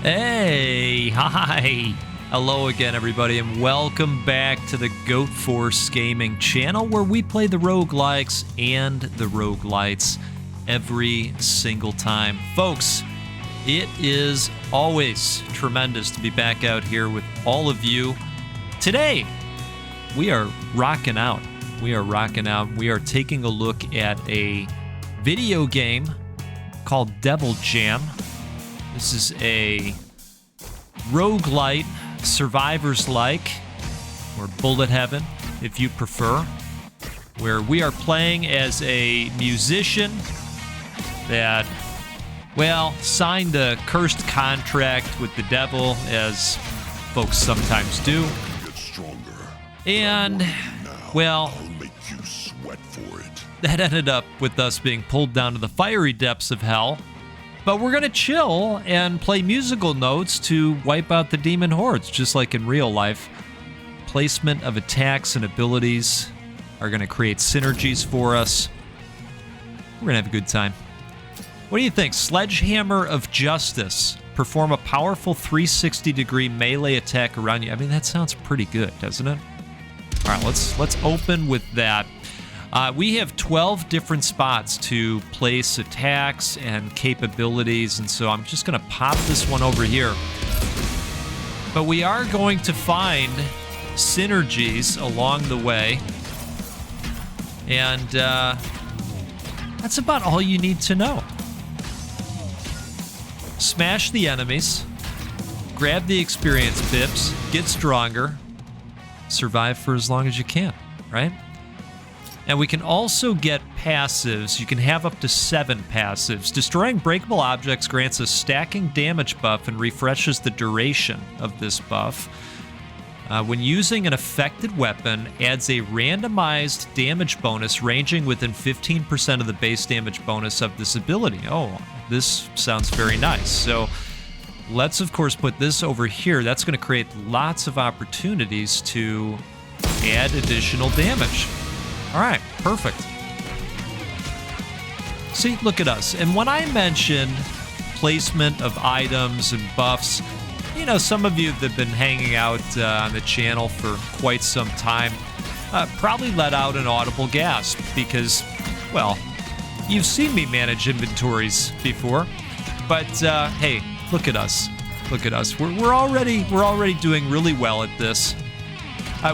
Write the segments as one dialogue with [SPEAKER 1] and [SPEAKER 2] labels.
[SPEAKER 1] Hey, hi. Hello again, everybody, and welcome back to the Goat Force Gaming channel, where we play the roguelikes and the roguelites every single time. Folks, it is always tremendous to be back out here with all of you. Today, we are rocking out. We are taking a look at a video game called Devil Jam. This is a roguelite, survivors-like, or bullet heaven, if you prefer, where we are playing as a musician that, well, signed a cursed contract with the devil, as folks sometimes do.
[SPEAKER 2] Get stronger.
[SPEAKER 1] And, well,
[SPEAKER 2] I'll make you sweat for it.
[SPEAKER 1] that ended up with us being pulled down to the fiery depths of hell. But we're going to chill and play musical notes to wipe out the demon hordes, just like in real life. Placement of attacks and abilities are going to create synergies for us. We're going to have a good time. What do you think? Sledgehammer of Justice. Perform a powerful 360-degree melee attack around you. I mean, that sounds pretty good, doesn't it? All right, let's open with that. We have 12 different spots to place attacks and capabilities, and so I'm just going to pop this one over here. But we are going to find synergies along the way, and that's about all you need to know. Smash the enemies, grab the experience pips, get stronger, survive for as long as you can, right? And we can also get passives. You can have up to 7 passives. Destroying breakable objects grants a stacking damage buff and refreshes the duration of this buff. When using an affected weapon, adds a randomized damage bonus ranging within 15% of the base damage bonus of this ability. Oh, this sounds very nice. So let's, of course, put this over here. That's going to create lots of opportunities to add additional damage. All right, perfect. See, look at us. And when I mentioned placement of items and buffs, you know, some of you that have been hanging out on the channel for quite some time probably let out an audible gasp because, well, you've seen me manage inventories before. But hey, look at us. Look at us. We're already doing really well at this.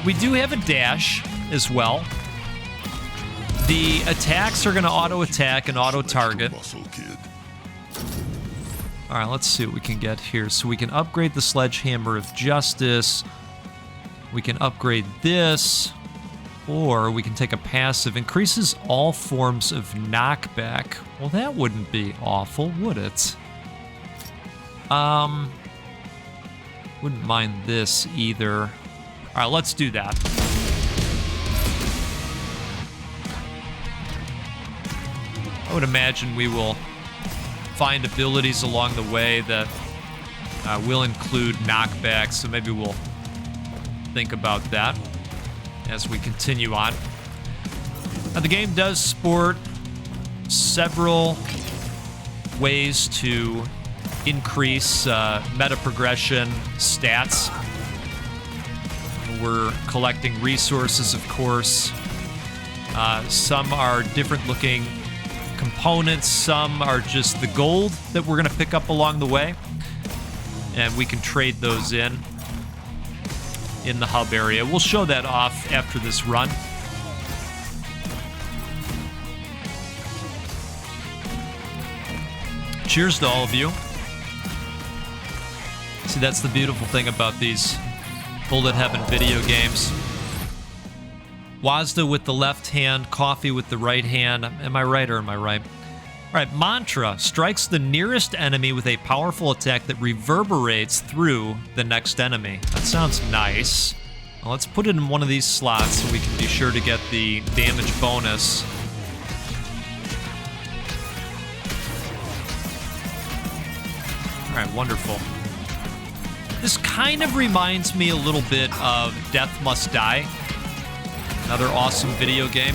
[SPEAKER 1] We do have a dash as well. The attacks are going to auto-attack and auto-target.
[SPEAKER 2] Muscle kid.
[SPEAKER 1] All right, let's see what we can get here. So we can upgrade the Sledgehammer of Justice. We can upgrade this. Or we can take a passive. Increases all forms of knockback. Well, that wouldn't be awful, would it? Wouldn't mind this either. All right, let's do that. I would imagine we will find abilities along the way that will include knockback, so maybe we'll think about that as we continue on. Now, the game does sport several ways to increase meta progression stats. We're collecting resources, of course. Some are different looking components, some are just the gold that we're going to pick up along the way, and we can trade those in the hub area. We'll show that off after this run. Cheers to all of you. See, that's the beautiful thing about these bullet heaven video games. Wazda with the left hand, coffee with the right hand. Am I right or am I right? All right, Mantra strikes the nearest enemy with a powerful attack that reverberates through the next enemy. That sounds nice. Now let's put it in one of these slots so we can be sure to get the damage bonus. All right, wonderful. This kind of reminds me a little bit of Death Must Die. Another awesome video game.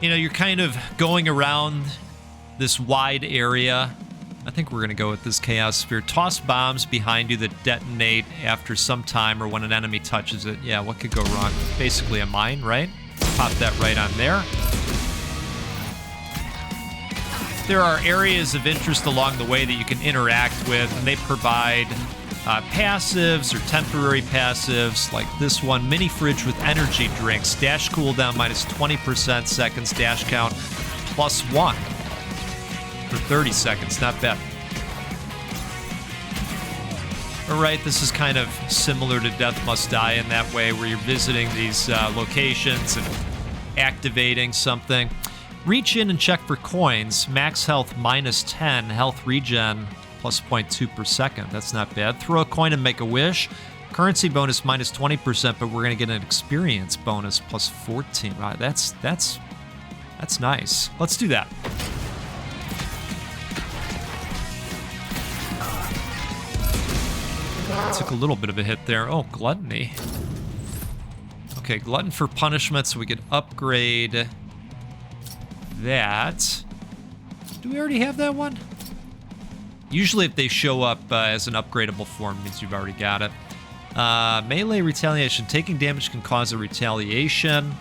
[SPEAKER 1] You know, you're kind of going around this wide area I think we're going to go with this Chaos Sphere. Toss bombs behind you that detonate after some time or when an enemy touches it. Yeah, what could go wrong? Basically a mine, right? Pop that right on there. There are areas of interest along the way that you can interact with, and they provide passives or temporary passives, like this one, mini fridge with energy drinks. Dash cooldown minus 20% seconds, dash count +1 for 30 seconds. Not bad. All right, this is kind of similar to Death Must Die in that way, where you're visiting these locations and activating something. Reach in and check for coins. Max health -10, health regen +0.2 per second. That's not bad. Throw a coin and make a wish. Currency bonus -20%, but we're gonna get an experience bonus +14. Wow, that's nice. Let's do that. Took a little bit of a hit there. Oh, gluttony. Okay, glutton for punishment, so we could upgrade that. Do we already have that one? Usually if they show up as an upgradable form, it means you've already got it. Melee retaliation. Taking damage can cause a retaliation.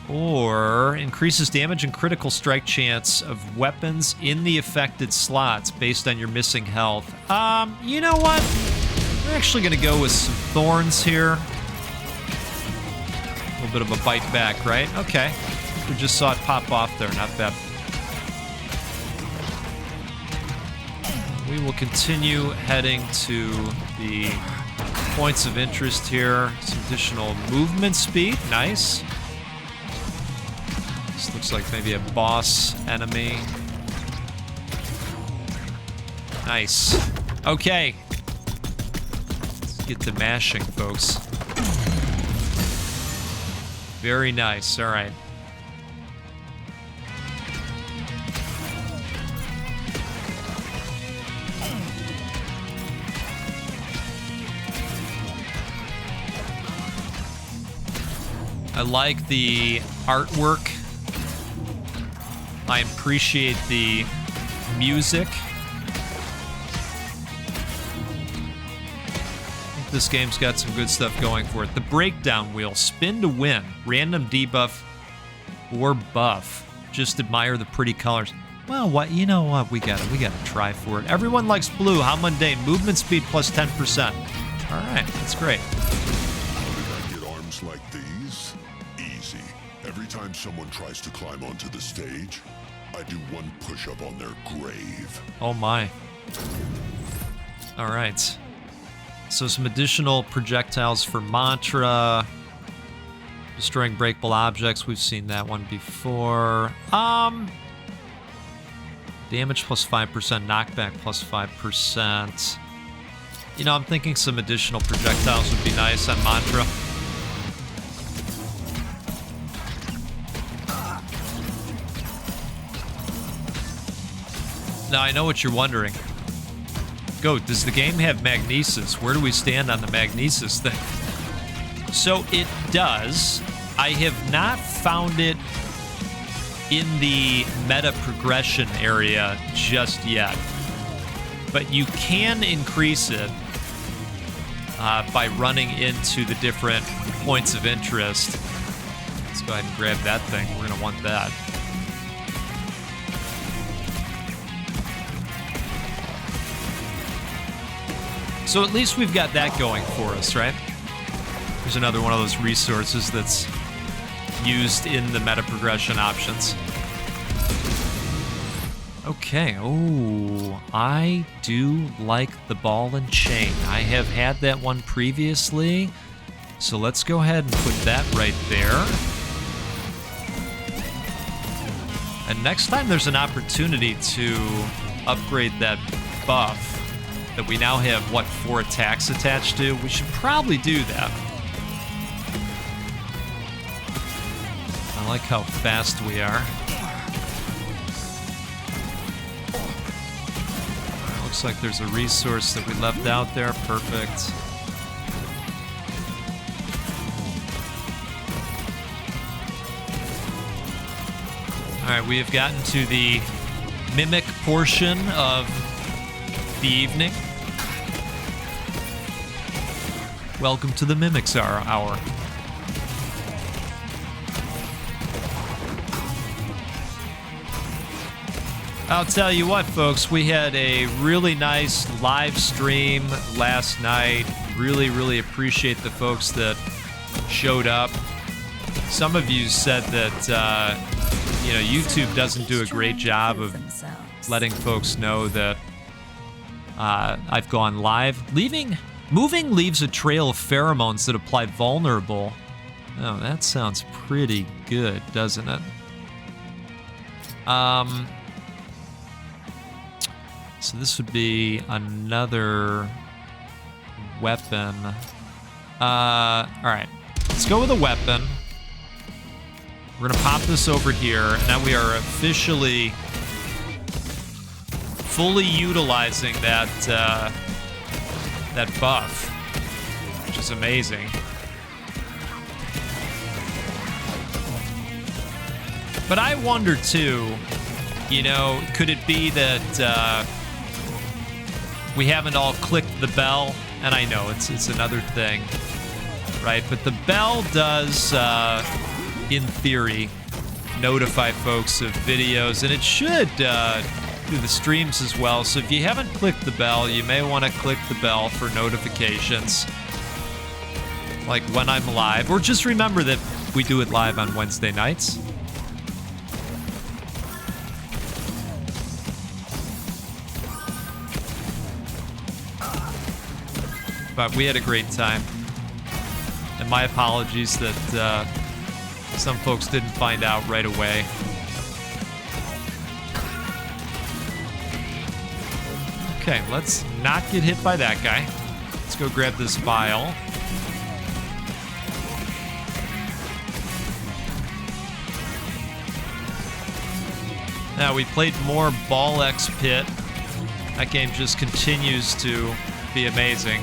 [SPEAKER 1] Or increases damage and critical strike chance of weapons in the affected slots based on your missing health. You know what? We're actually going to go with some thorns here. A little bit of a bite back, right? Okay. We just saw it pop off there. Not bad. We will continue heading to the points of interest here. Some additional movement speed. Nice. This looks like maybe a boss enemy. Nice. Okay. Let's get to mashing, folks. Very nice. All right. I like the artwork. I appreciate the music. I think this game's got some good stuff going for it. The breakdown wheel, spin to win, random debuff or buff. Just admire the pretty colors. Well, what? You know what? We gotta try for it. Everyone likes blue. How mundane? Movement speed plus 10%. All right, that's great.
[SPEAKER 2] How did I get arms like these? Easy. Every time someone tries to climb onto the stage, I do one push-up on their grave.
[SPEAKER 1] Oh my. All right. So some additional projectiles for Mantra. Destroying breakable objects. We've seen that one before. Damage plus 5%, knockback plus 5%. You know, I'm thinking some additional projectiles would be nice on Mantra. Now, I know what you're wondering. Goat, does the game have magnesis? Where do we stand on the magnesis thing? So it does. I have not found it in the meta progression area just yet. But you can increase it by running into the different points of interest. Let's go ahead and grab that thing. We're going to want that. So at least we've got that going for us, right? There's another one of those resources that's used in the meta progression options. Okay, oh, I do like the ball and chain. I have had that one previously, so let's go ahead and put that right there. And next time there's an opportunity to upgrade that buff that we now have, what, 4 attacks attached to, we should probably do that. I like how fast we are. Looks like there's a resource that we left out there. Perfect. All right, we have gotten to the mimic portion of the evening. Welcome to the Mimics Hour. I'll tell you what, folks, we had a really nice live stream last night. Really appreciate the folks that showed up. Some of you said that, YouTube doesn't do a great job of letting folks know that I've gone live. Moving leaves a trail of pheromones that apply vulnerable. Oh, that sounds pretty good, doesn't it? So this would be another weapon. All right, let's go with a weapon. We're gonna pop this over here, and now we are officially fully utilizing that buff, which is amazing. But I wonder too, could it be that we haven't all clicked the bell? And I know it's another thing, right? But the bell does, in theory, notify folks of videos, and it should do the streams as well. So if you haven't clicked the bell, you may want to click the bell for notifications, like when I'm live, or just remember that we do it live on Wednesday nights. But we had a great time, and my apologies that some folks didn't find out right away. Okay, let's not get hit by that guy. Let's go grab this vial. Now, we played more Ball X Pit. That game just continues to be amazing.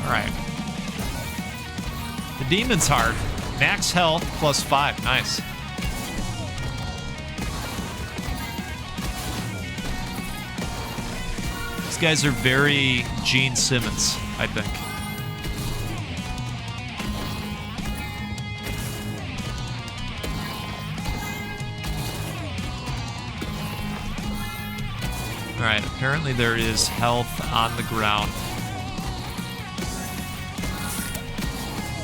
[SPEAKER 1] Alright. The Demon's Heart. Max health plus 5. Nice. These guys are very Gene Simmons, I think. Alright, apparently there is health on the ground.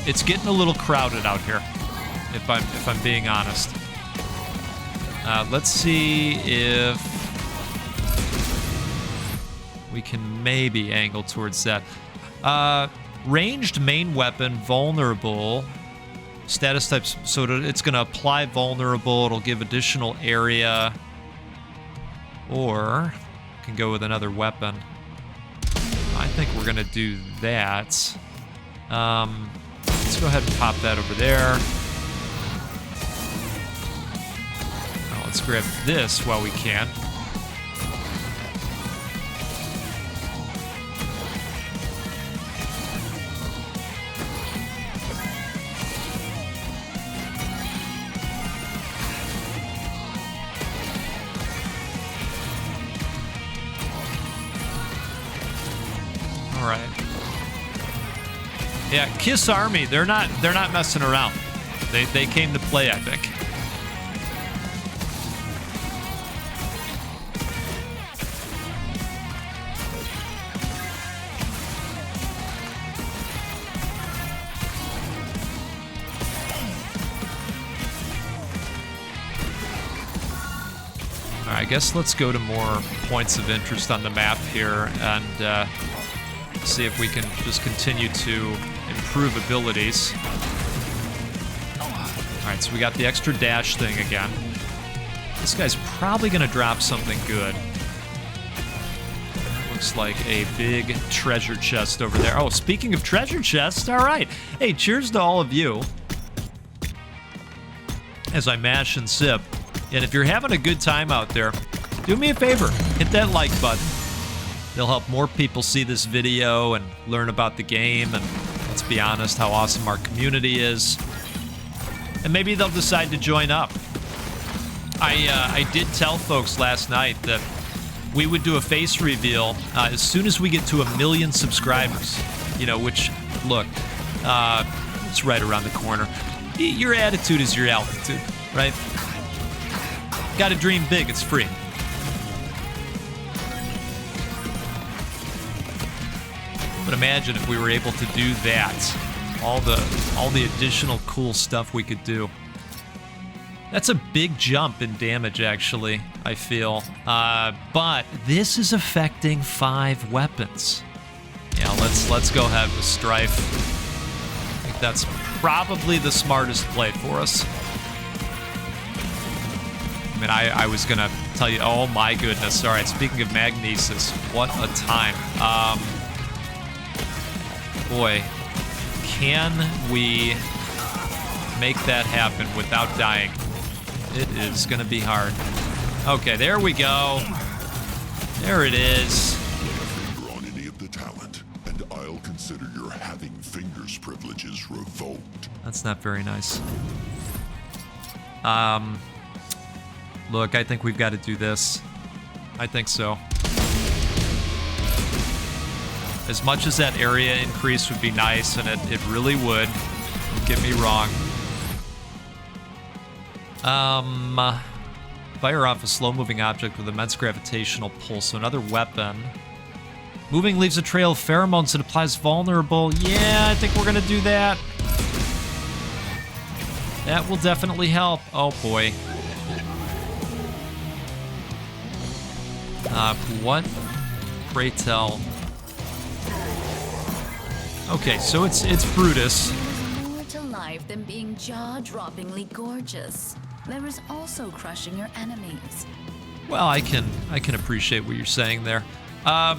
[SPEAKER 1] It's getting a little crowded out here, if I'm being honest. Let's see if we can maybe angle towards that. Ranged main weapon, vulnerable. Status types, so it's going to apply vulnerable. It'll give additional area. Or can go with another weapon. I think we're going to do that. Let's go ahead and pop that over there. Now let's grab this while we can. All right. Yeah, Kiss Army, they're not messing around. They came to play, I think. All right, I guess let's go to more points of interest on the map here and see if we can just continue to improve abilities. Alright, so we got the extra dash thing again. This guy's probably going to drop something good. Looks like a big treasure chest over there. Oh, speaking of treasure chests, alright. Hey, cheers to all of you as I mash and sip. And if you're having a good time out there, do me a favor, hit that like button. It'll help more people see this video and learn about the game and be honest, how awesome our community is. And maybe they'll decide to join up. I did tell folks last night that we would do a face reveal as soon as we get to 1 million subscribers. You know, which, look, it's right around the corner. Your attitude is your altitude, right? Gotta dream big, it's free. But imagine if we were able to do that. All the additional cool stuff we could do. That's a big jump in damage, actually, I feel. But this is affecting 5 weapons. Yeah, let's go have the Strife. I think that's probably the smartest play for us. I mean, I was gonna tell you, oh my goodness. All right, speaking of Magnesis, what a time. Boy, can we make that happen without dying? It is gonna be hard. Okay, there we go. There it is.
[SPEAKER 2] Finger on any of the talent, and I'll consider your having fingers privileges revoked.
[SPEAKER 1] That's not very nice. Look, I think we've got to do this. I think so. As much as that area increase would be nice, and it really would, don't get me wrong. Fire off a slow-moving object with immense gravitational pull, so another weapon. Moving leaves a trail of pheromones that applies vulnerable. Yeah, I think we're gonna do that. That will definitely help. Oh boy. What? Pray tell. Okay, so it's Brutus.
[SPEAKER 3] There's more to life than being jaw-droppingly gorgeous. There is also crushing your enemies.
[SPEAKER 1] Well, I can appreciate what you're saying there. I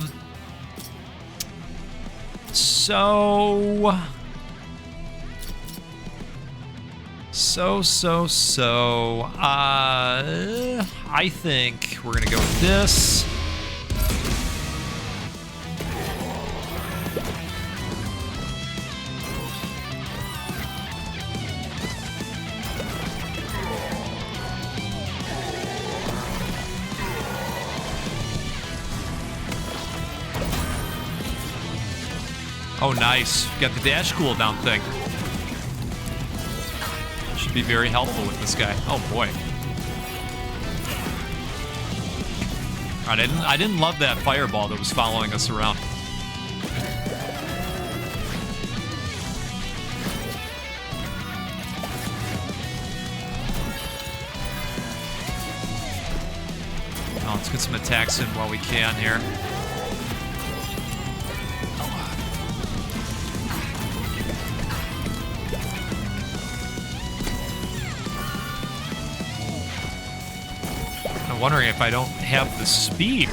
[SPEAKER 1] think we're gonna go with this. Oh, nice. Got the dash cooldown thing. Should be very helpful with this guy. Oh, boy. All right, I didn't love that fireball that was following us around. Oh, let's get some attacks in while we can here. I'm wondering if I don't have the speed.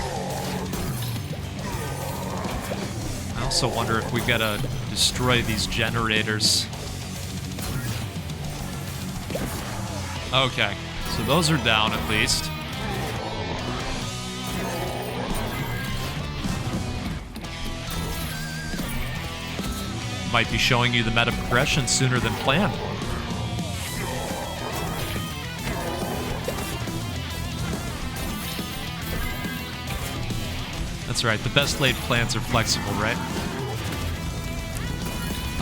[SPEAKER 1] I also wonder if we've got to destroy these generators. Okay, so those are down at least. Might be showing you the meta progression sooner than planned. That's right, the best laid plans are flexible, right?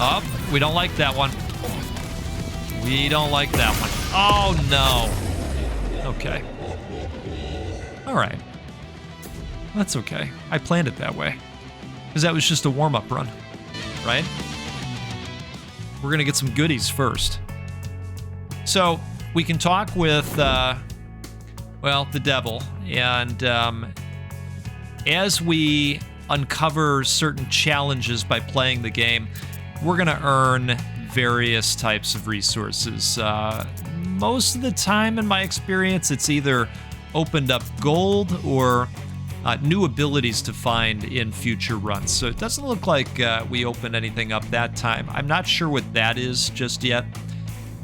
[SPEAKER 1] Oh, we don't like that one. We don't like that one. Oh, no. Okay. All right. That's okay. I planned it that way. Because that was just a warm-up run, right? We're going to get some goodies first. So, we can talk with, well, the devil, and as we uncover certain challenges by playing the game, we're going to earn various types of resources. Most of the time, in my experience, it's either opened up gold or new abilities to find in future runs. So it doesn't look like we opened anything up that time. I'm not sure what that is just yet,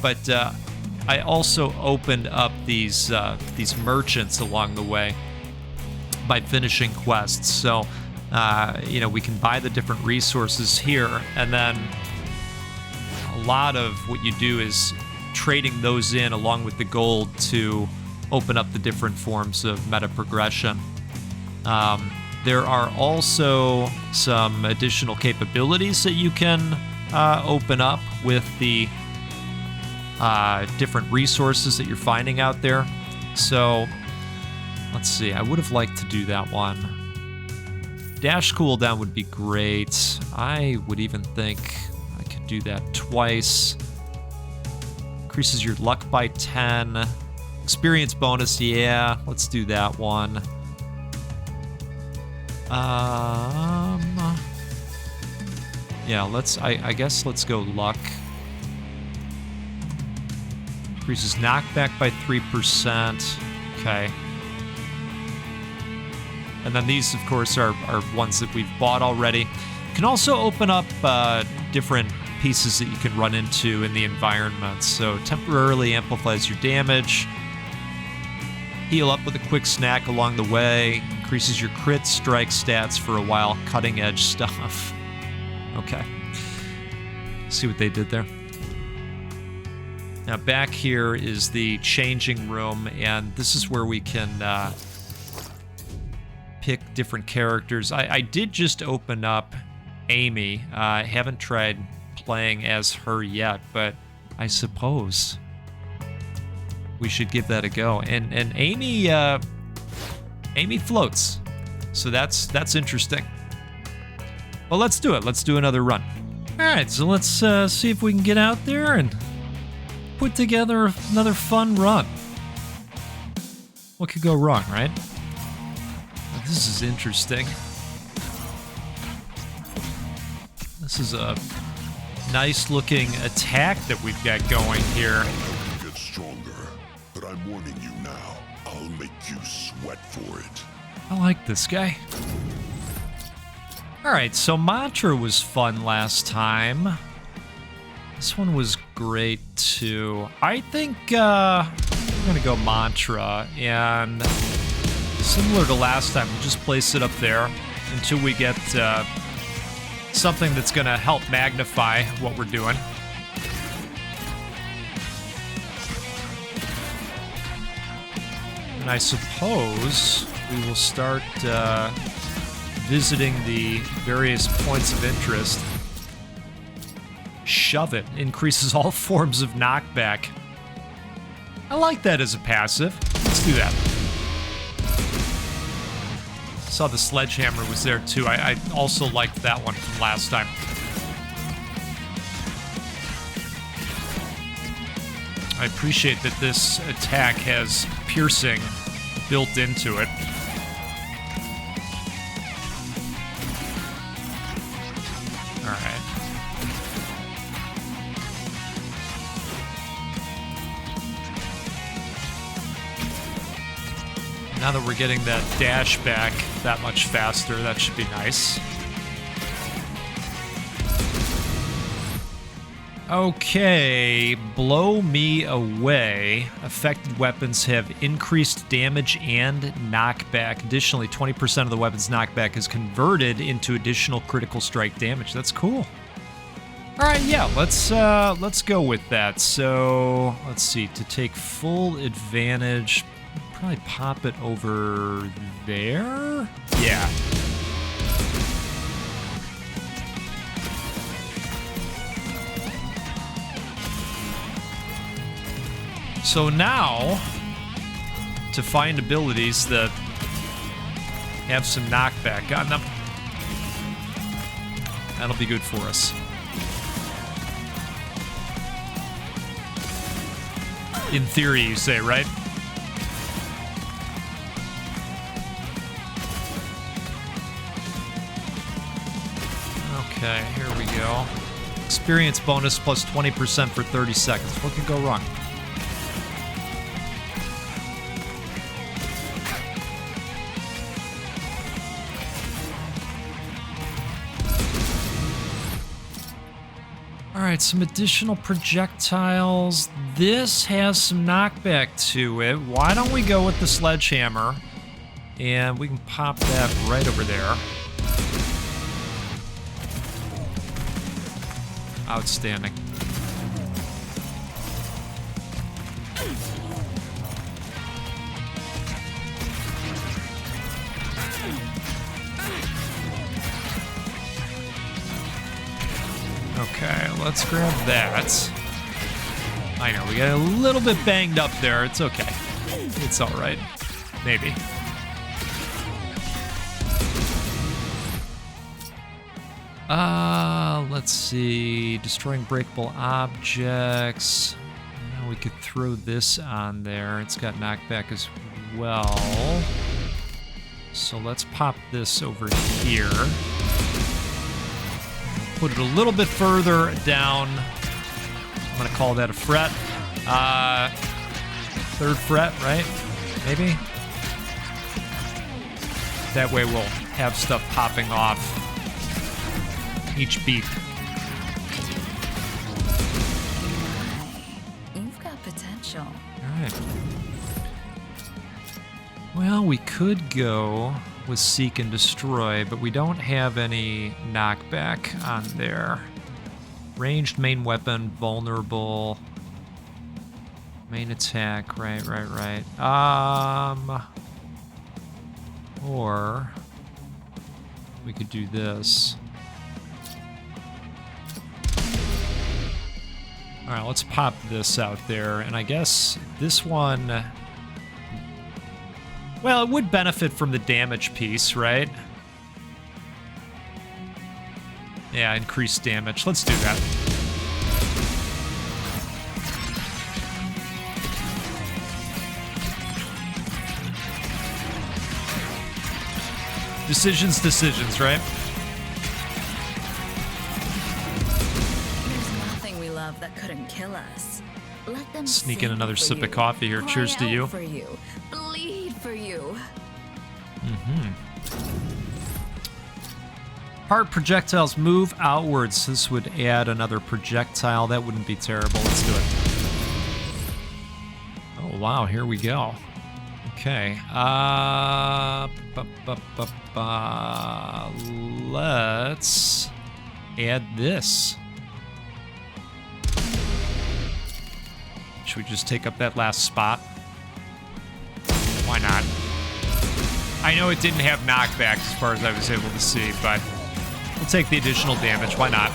[SPEAKER 1] but I also opened up these merchants along the way by finishing quests. So, you know, we can buy the different resources here, and then a lot of what you do is trading those in along with the gold to open up the different forms of meta progression. There are also some additional capabilities that you can open up with the different resources that you're finding out there. So, let's see. I would have liked to do that one. Dash cooldown would be great. I would even think I could do that twice. Increases your luck by 10. Experience bonus, yeah. Let's do that one. Yeah, I guess let's go luck. Increases knockback by 3%. Okay. And then these, of course, are ones that we've bought already. You can also open up different pieces that you can run into in the environment. So temporarily amplifies your damage. Heal up with a quick snack along the way. Increases your crit strike stats for a while. Cutting edge stuff. Okay. See what they did there. Now back here is the changing room, and this is where we can pick different characters. I did just open up Amy. I haven't tried playing as her yet, but I suppose we should give that a go. And Amy floats, so that's interesting. Well, let's do it. Let's do another run. All right, so let's see if we can get out there and put together another fun run. What could go wrong, right? This is interesting. This is a nice-looking attack that we've got going here.
[SPEAKER 2] Get stronger, but I'm warning you now. I'll make you sweat for it.
[SPEAKER 1] I like this guy. All right, so Mantra was fun last time. This one was great too. I think we're gonna go Mantra, and similar to last time, we'll just place it up there until we get something that's gonna help magnify what we're doing. And I suppose we will start visiting the various points of interest. Shove it. Increases all forms of knockback. I like that as a passive. Let's do that. Saw the sledgehammer was there too. I also liked that one from last time. I appreciate that this attack has piercing built into it. Alright. Now that we're getting that dash back that much faster, that should be nice. Okay, blow me away. Affected weapons have increased damage and knockback. Additionally, 20% of the weapon's knockback is converted into additional critical strike damage. That's cool. All right, yeah, let's go with that. So let's see. To take full advantage, probably pop it over there. Yeah. So now, to find abilities that have some knockback on them, that'll be good for us. In theory, you say, right? Okay, here we go. Experience bonus plus 20% for 30 seconds. What could go wrong? Alright, some additional projectiles. This has some knockback to it. Why don't we go with the sledgehammer? And we can pop that right over there. Outstanding. let's grab that. I know, we got a little bit banged up there. It's okay. It's all right. Maybe. Let's see. Destroying breakable objects. We could throw this on there. It's got knockback as well. So let's pop this over here. Put it a little bit further down. I'm gonna call that a fret. Third fret, right? Maybe? That way we'll have stuff popping off each beat.
[SPEAKER 3] You've got potential.
[SPEAKER 1] All right. Well, we could go with Seek and Destroy, but we don't have any knockback on there. Ranged main weapon, vulnerable. Main attack, right. Or we could do this. All right, let's pop this out there, and I guess this one, well, it would benefit from the damage piece, right? Yeah, increased damage. Let's do that. Decisions, right?
[SPEAKER 3] There's nothing we love that couldn't kill us. Let them
[SPEAKER 1] Sneak in
[SPEAKER 3] sing
[SPEAKER 1] another
[SPEAKER 3] for
[SPEAKER 1] sip
[SPEAKER 3] you,
[SPEAKER 1] of coffee here.
[SPEAKER 3] cry
[SPEAKER 1] Cheers to
[SPEAKER 3] out
[SPEAKER 1] you.
[SPEAKER 3] For you, bleed for you.
[SPEAKER 1] Heart projectiles move outwards. This would add another projectile. That wouldn't be terrible. Let's do it. Oh, wow. Here we go. Okay. Let's add this. Should we just take up that last spot? Why not? I know it didn't have knockback as far as I was able to see, but we'll take the additional damage. Why not?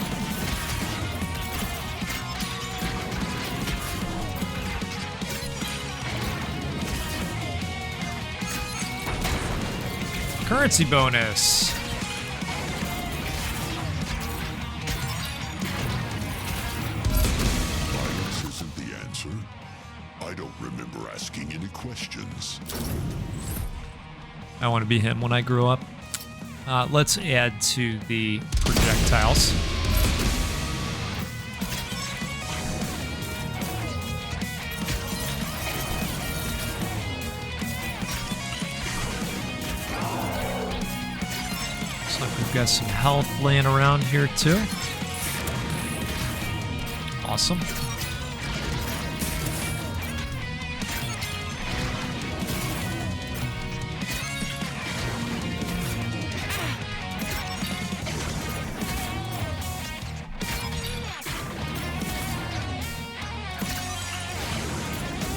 [SPEAKER 1] Currency bonus.
[SPEAKER 2] Violence isn't the answer. I don't remember asking any questions.
[SPEAKER 1] I want to be him when I grow up. Let's add to the projectiles. Looks like we've got some health laying around here too. Awesome.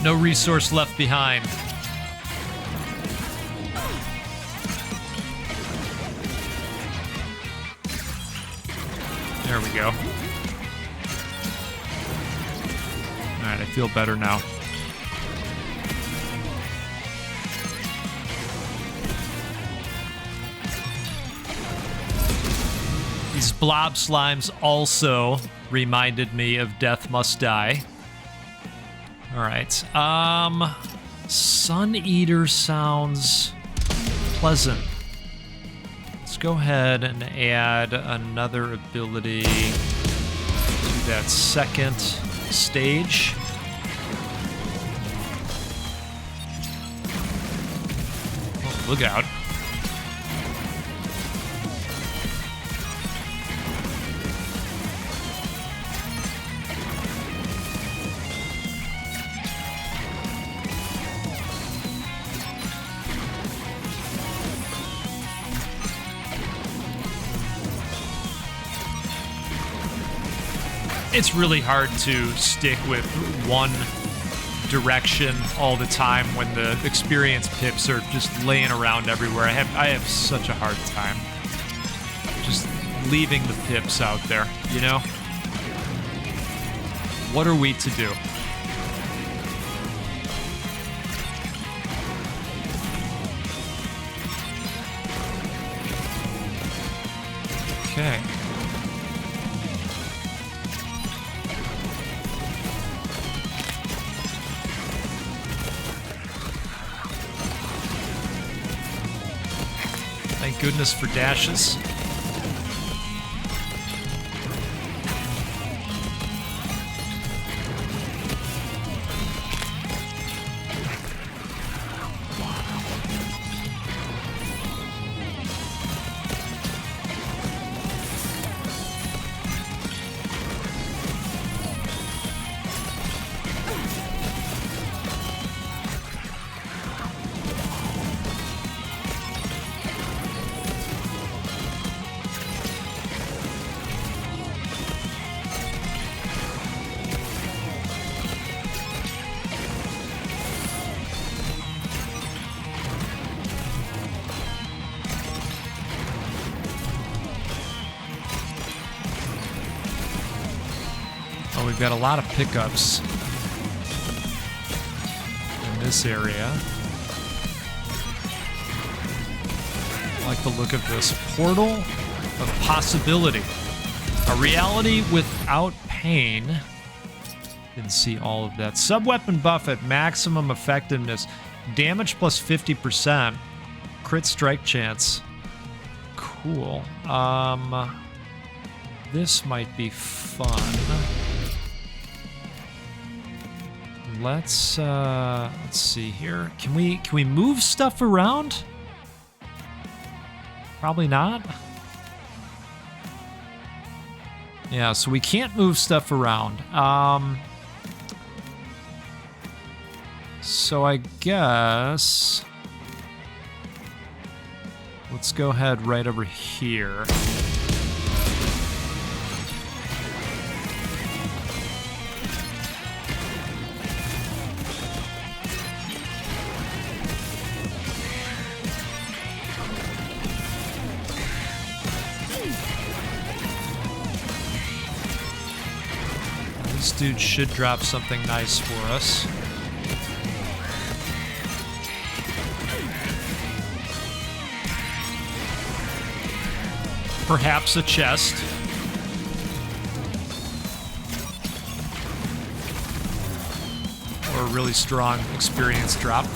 [SPEAKER 1] No resource left behind. There we go. Alright, I feel better now. These blob slimes also reminded me of Death Must Die. Alright, Sun Eater sounds pleasant. Let's go ahead and add another ability to that second stage. Oh, look out. It's really hard to stick with one direction all the time when the experienced pips are just laying around everywhere. I have such a hard time just leaving the pips out there, you know? What are we to do? Okay. Thank goodness for dashes. Oh, we've got a lot of pickups in this area. I like the look of this. Portal of possibility. A reality without pain. Didn't see all of that. Sub-weapon buff at maximum effectiveness. Damage plus 50%. Crit strike chance. Cool. This might be fun. Let's see here. Can we move stuff around? Probably not. Yeah, so we can't move stuff around. So I guess let's go ahead right over here. This dude should drop something nice for us. Perhaps a chest. Or a really strong experience drop.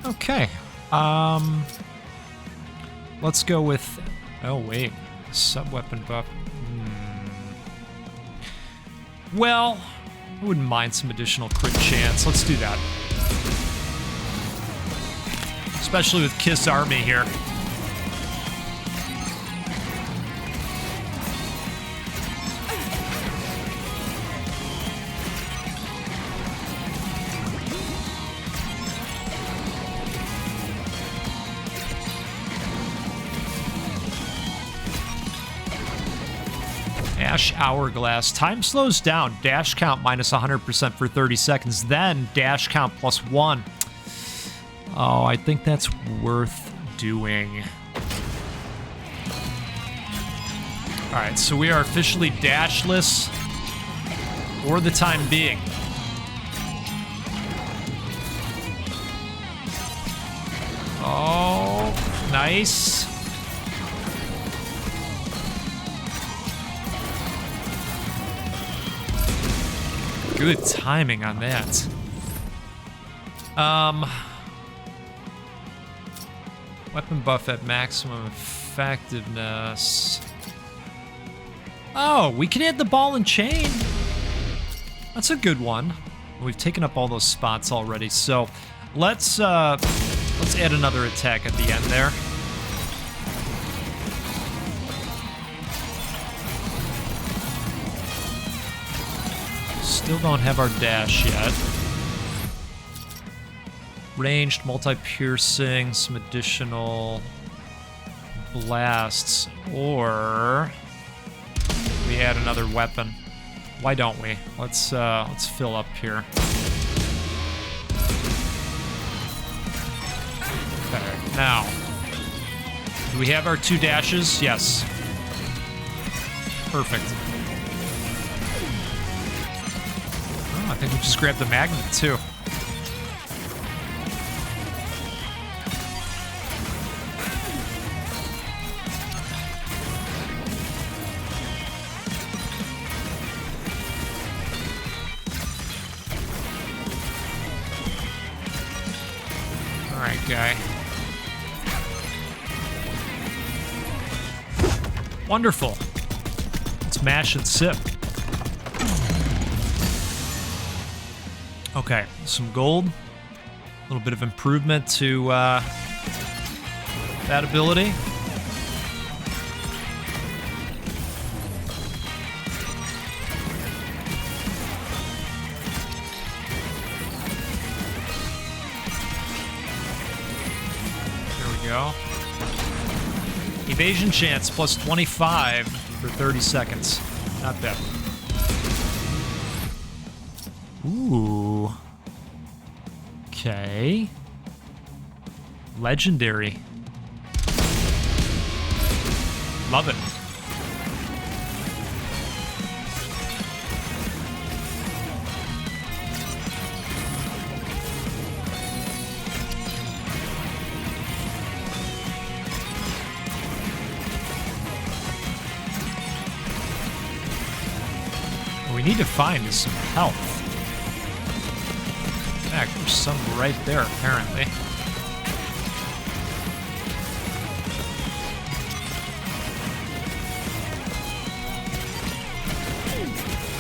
[SPEAKER 1] Okay. Let's go with... Oh, wait. Sub-weapon buff. Well, I wouldn't mind some additional crit chance. Let's do that. Especially with Kiss Army here. Dash Hourglass. Time slows down. Dash count minus 100% for 30 seconds. Then dash count plus 1. Oh, I think that's worth doing. Alright, so we are officially dashless for the time being. Oh, nice. Good timing on that. Weapon buff at maximum effectiveness. Oh, we can add the ball and chain. That's a good one. We've taken up all those spots already, so let's add another attack at the end there. Still don't have our dash yet. Ranged, multi-piercing, some additional blasts, or we add another weapon. Why don't we? Let's fill up here. Now, do we have our 2 dashes? Yes. Perfect. Oh, I think we just grabbed the magnet, too. Alright, guy. Wonderful. Let's mash and sip. Okay, some gold. A little bit of improvement to that ability. Go. Evasion chance plus 25 for 30 seconds. Not bad. Ooh. Okay. Legendary. Love it. We need to find is some health. In fact, there's some right there, apparently.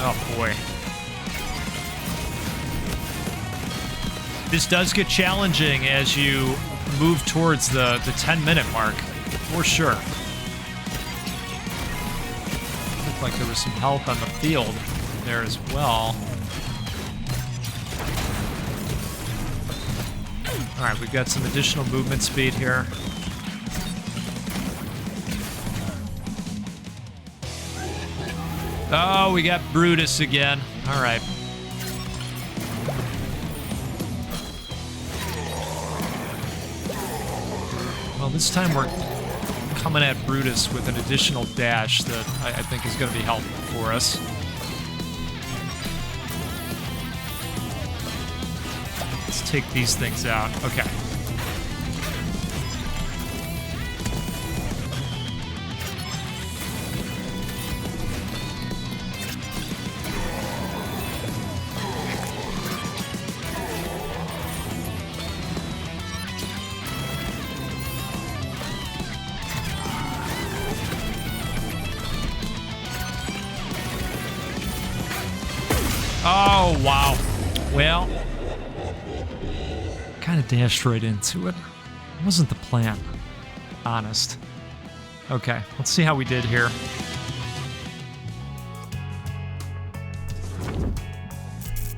[SPEAKER 1] Oh, boy. This does get challenging as you move towards the 10-minute mark, for sure. Looked like there was some health on the field there as well. All right, we've got some additional movement speed here. Oh, we got Brutus again. All right. Well, this time we're coming at Brutus with an additional dash that I think is going to be helpful for us. Let's take these things out. Okay. Oh, wow. Well, kind of dashed right into it. It wasn't the plan. Honest. Okay, let's see how we did here.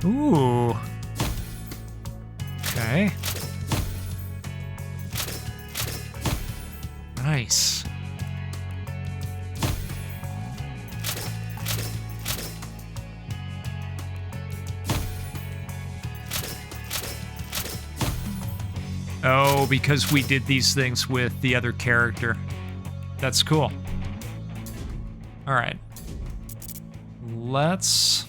[SPEAKER 1] Ooh. Okay. Nice. Oh, because we did these things with the other character. That's cool. All right. Let's...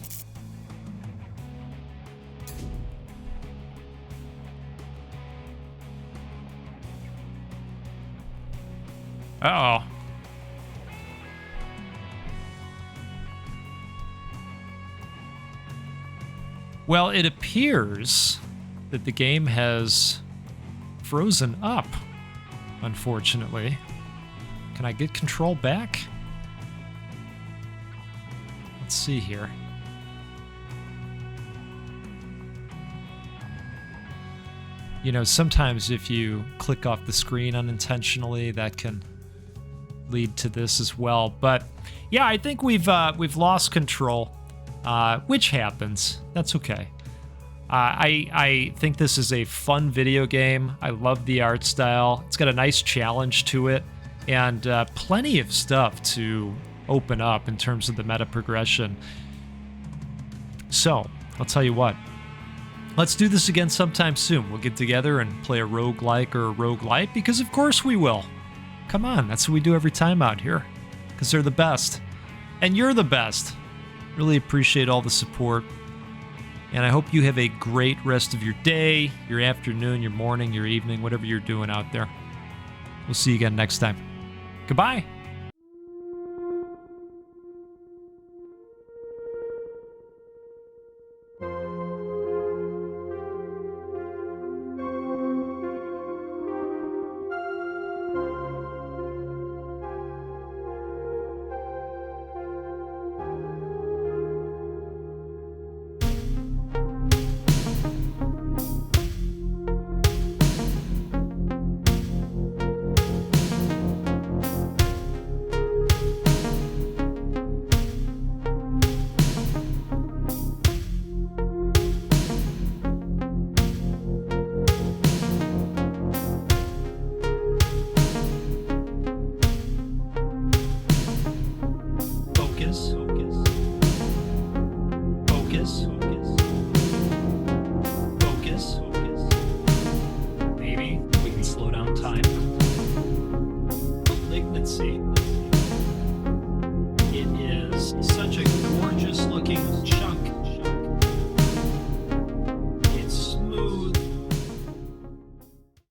[SPEAKER 1] Uh-oh. Well, it appears that the game has frozen up, unfortunately. Can I get control back? Let's see here. You know, sometimes if you click off the screen unintentionally, that can lead to this as well. But yeah, I think we've lost control, which happens. That's okay. I think this is a fun video game. I love the art style. It's got a nice challenge to it, and plenty of stuff to open up in terms of the meta progression. So, I'll tell you what. let's do this again sometime soon. We'll get together and play a roguelike or a roguelite, because of course we will. Come on, that's what we do every time out here, because they're the best. And you're the best. Really appreciate all the support. And I hope you have a great rest of your day, your afternoon, your morning, your evening, whatever you're doing out there. We'll see you again next time. Goodbye. Maybe we can slow down time. Malignancy.